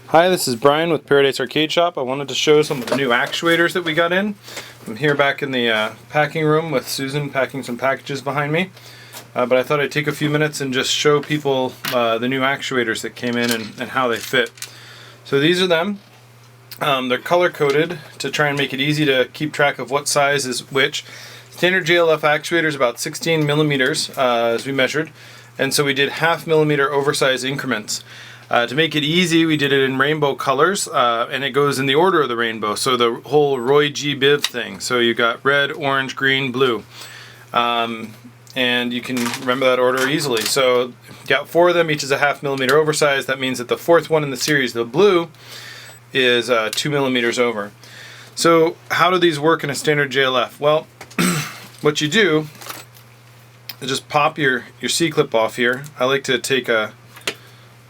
Hi, this is Brian with Paradise Arcade Shop. I wanted to show some of the new actuators that we got in. I'm here back in the packing room with Susan packing some packages behind me. But I thought I'd take a few minutes and just show people the new actuators that came in and how they fit. So these are them. They're color coded to try and make it easy to keep track of what size is which. Standard JLF actuator is about 16 millimeters as we measured, and so we did 1/2 millimeter oversized increments. To make it easy, we did it in rainbow colors, and it goes in the order of the rainbow, so the whole Roy G. Biv thing. So you got red, orange, green, blue. And you can remember that order easily. So got 4 of them, each is a 1/2 millimeter oversized. That means that the 4th one in the series, the blue, is 2 millimeters over. So how do these work in a standard JLF? Well, what you do is just pop your C-clip off here. I like to take a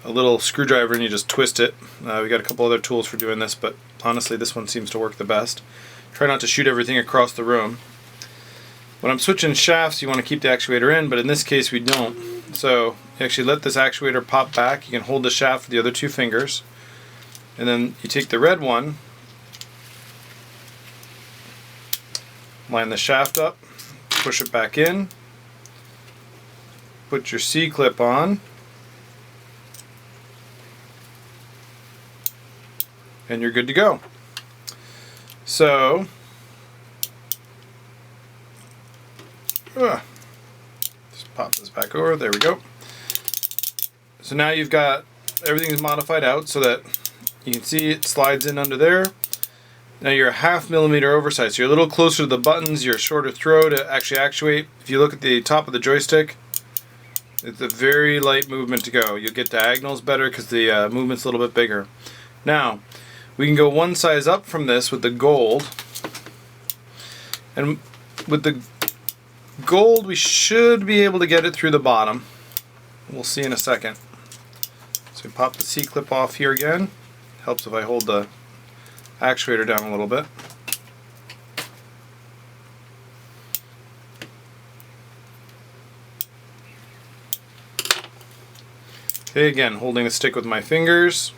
little screwdriver and you just twist it. We got a couple other tools for doing this, but honestly this one seems to work the best. Try not to shoot everything across the room. When I'm switching shafts, you want to keep the actuator in, but in this case we don't. So you actually let this actuator pop back. You can hold the shaft with the other 2 fingers, and then you take the red one, line the shaft up, push it back in, put your C-clip on, and you're good to go. So just pop this back over. There we go. So now you've got everything's modified out so that you can see it slides in under there. Now you're a 1/2 millimeter oversized, so you're a little closer to the buttons. You're a shorter throw to actually actuate. If you look at the top of the joystick, it's a very light movement to go. You'll get diagonals better because the movement's a little bit bigger. Now we can go one size up from this with the gold, and with the gold we should be able to get it through the bottom. We'll see in a second. So we pop the C-clip off here again. Helps if I hold the actuator down a little bit. Okay, again holding the stick with my fingers.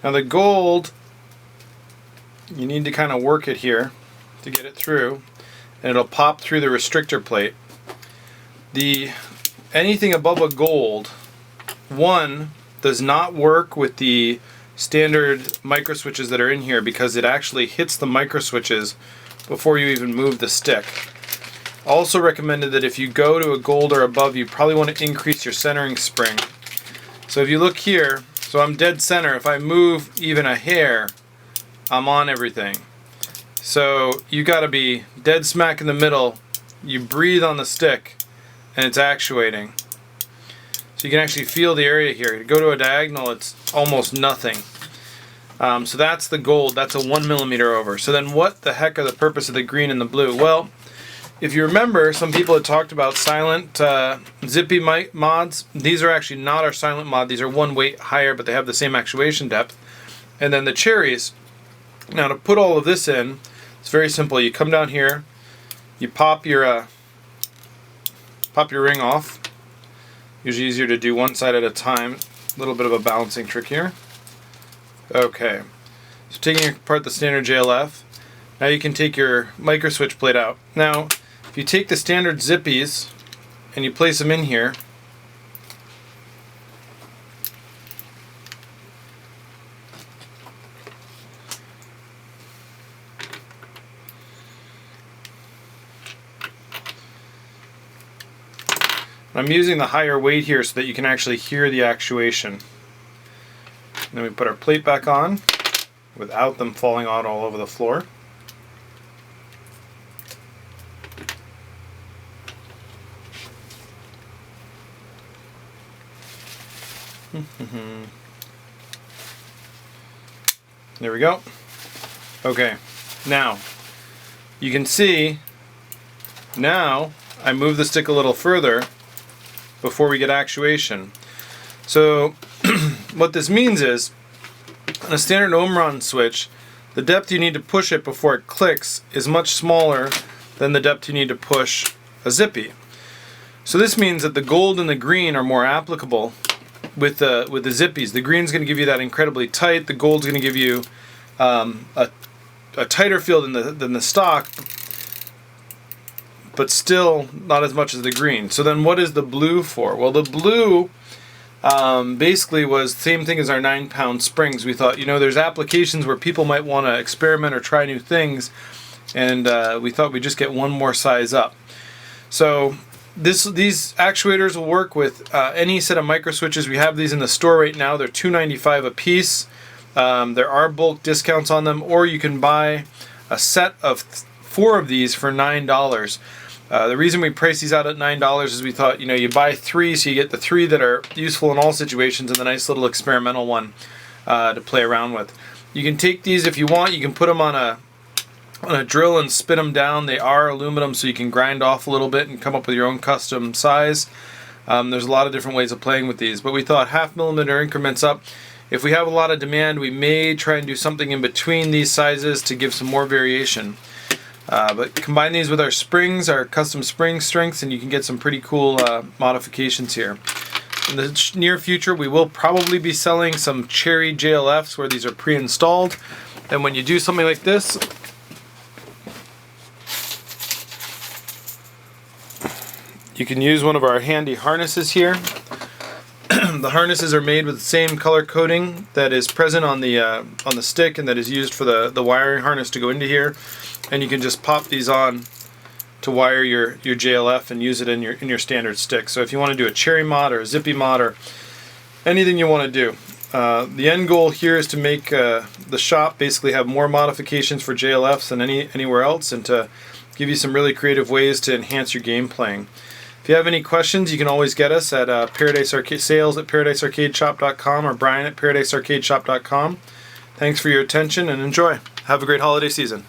Now the gold, you need to kind of work it here to get it through, and it'll pop through the restrictor plate. Anything above a gold, one, does not work with the standard micro switches that are in here because it actually hits the micro switches before you even move the stick. Also recommended that if you go to a gold or above, you probably want to increase your centering spring. So if you look here, so I'm dead center. If I move even a hair, I'm on everything. So you got to be dead smack in the middle. You breathe on the stick and it's actuating. So you can actually feel the area here. To go to a diagonal, it's almost nothing. So that's the gold. That's a 1 millimeter over. So then what the heck are the purpose of the green and the blue? Well, if you remember, some people had talked about silent zippy mods. These are actually not our silent mod. These are 1 weight higher, but they have the same actuation depth. And then the cherries. Now to put all of this in, it's very simple. You come down here, you pop your ring off. Usually easier to do one side at a time. A little bit of a balancing trick here. Okay, so taking apart the standard JLF, now you can take your micro switch plate out. Now, if you take the standard zippies and you place them in here, I'm using the higher weight here so that you can actually hear the actuation. And then we put our plate back on without them falling out all over the floor. There we go. Okay, now you can see now I move the stick a little further before we get actuation. So what this means is, on a standard Omron switch, the depth you need to push it before it clicks is much smaller than the depth you need to push a zippy. So this means that the gold and the green are more applicable with the zippies. The green's going to give you that incredibly tight. The gold's going to give you a tighter feel than the stock, but still not as much as the green. So then what is the blue for? Well, the blue basically was the same thing as our 9-pound springs. We thought, there's applications where people might want to experiment or try new things, and we thought we'd just get one more size up. So these actuators will work with any set of micro switches. We have these in the store right now. They're $2.95 a piece. There are bulk discounts on them, or you can buy a set of 4 of these for $9. The reason we price these out at $9 is we thought, you buy 3, so you get the 3 that are useful in all situations and the nice little experimental one to play around with. You can take these if you want. You can put them on a drill and spin them down. They are aluminum, so you can grind off a little bit and come up with your own custom size. There's a lot of different ways of playing with these, but we thought 0.5 millimeter increments up. If we have a lot of demand, we may try and do something in between these sizes to give some more variation. But combine these with our springs, our custom spring strengths, and you can get some pretty cool modifications here. In the near future, we will probably be selling some Cherry JLFs where these are pre-installed. And when you do something like this, you can use one of our handy harnesses here. The harnesses are made with the same color coding that is present on the stick and that is used for the wiring harness to go into here. And you can just pop these on to wire your JLF and use it in your standard stick. So if you want to do a cherry mod or a zippy mod or anything you want to do. The end goal here is to make the shop basically have more modifications for JLFs than anywhere else, and to give you some really creative ways to enhance your game playing. If you have any questions, you can always get us at sales at paradisearcadeshop.com or Brian at paradisearcadeshop.com. Thanks for your attention and enjoy. Have a great holiday season.